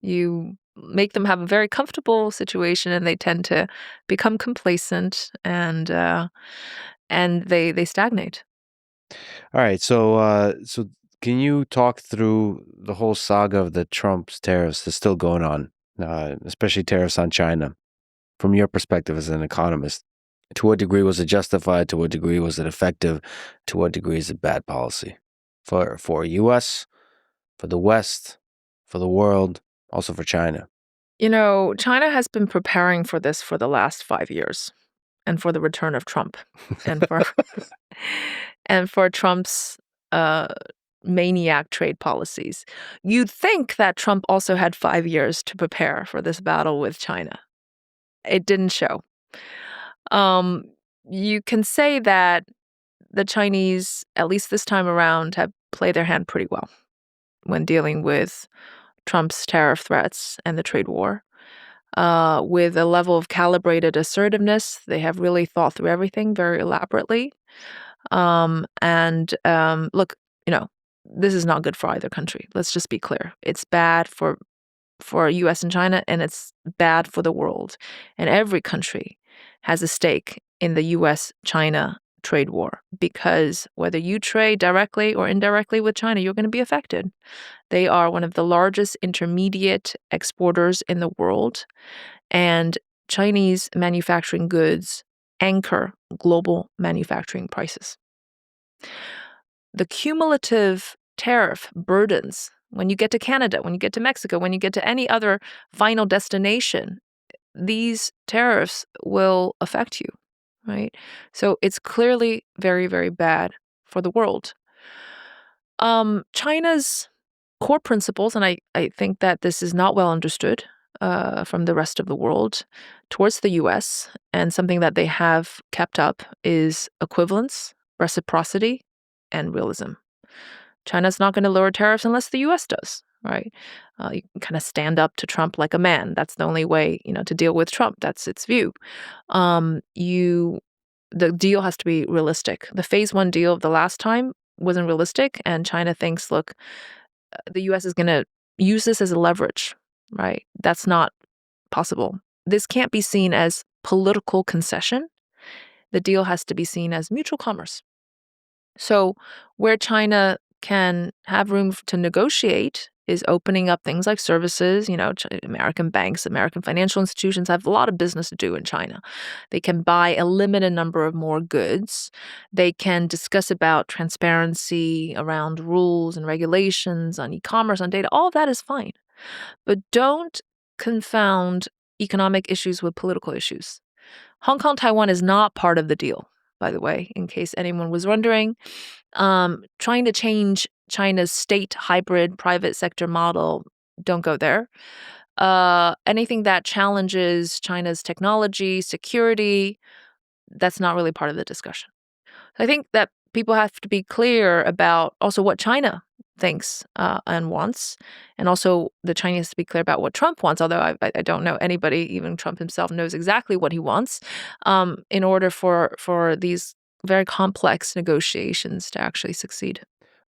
You make them have a very comfortable situation, and they tend to become complacent, and they stagnate. All right, so can you talk through the whole saga of the Trump's tariffs that's still going on, especially tariffs on China, from your perspective as an economist? To what degree was it justified? To what degree was it effective? To what degree is it bad policy for U.S., for the West, for the world, also for China? China has been preparing for this for the last 5 years, and for the return of Trump, and for and for Trump's uh, maniac trade policies. You'd think that Trump also had 5 years to prepare for this battle with China. It didn't show. Um, you can say that the Chinese, at least this time around, have played their hand pretty well when dealing with Trump's tariff threats and the trade war. With a level of calibrated assertiveness, they have really thought through everything very elaborately. Look, you know, this is not good for either country. Let's just be clear. It's bad for US and China, and it's bad for the world. And every country has a stake in the US China trade war, because whether you trade directly or indirectly with China, you're going to be affected. They are one of the largest intermediate exporters in the world, and Chinese manufacturing goods anchor global manufacturing prices. The cumulative tariff burdens, when you get to Canada, when you get to Mexico, when you get to any other final destination, these tariffs will affect you, right? So it's clearly very, very bad for the world. China's core principles, and I think that this is not well understood from the rest of the world towards the US, and something that they have kept up is equivalence, reciprocity, and realism. China's not going to lower tariffs unless the US does, right? You can kind of stand up to Trump like a man. That's the only way, to deal with Trump. That's its view. The deal has to be realistic. The phase one deal of the last time wasn't realistic, and China thinks, look, the US is going to use this as a leverage, right? That's not possible. This can't be seen as political concession. The deal has to be seen as mutual commerce. So, where China can have room to negotiate is opening up things like services. American banks, American financial institutions have a lot of business to do in China. They can buy a limited number of more goods. They can discuss about transparency around rules and regulations on e-commerce, on data. All of that is fine. But don't confound economic issues with political issues. Hong Kong, Taiwan is not part of the deal, by the way, in case anyone was wondering. Trying to change China's state hybrid private sector model, don't go there. Anything that challenges China's technology, security, that's not really part of the discussion. I think that people have to be clear about also what China thinks and wants, and also the Chinese to be clear about what Trump wants. Although I don't know anybody, even Trump himself, knows exactly what he wants. In order for these very complex negotiations to actually succeed.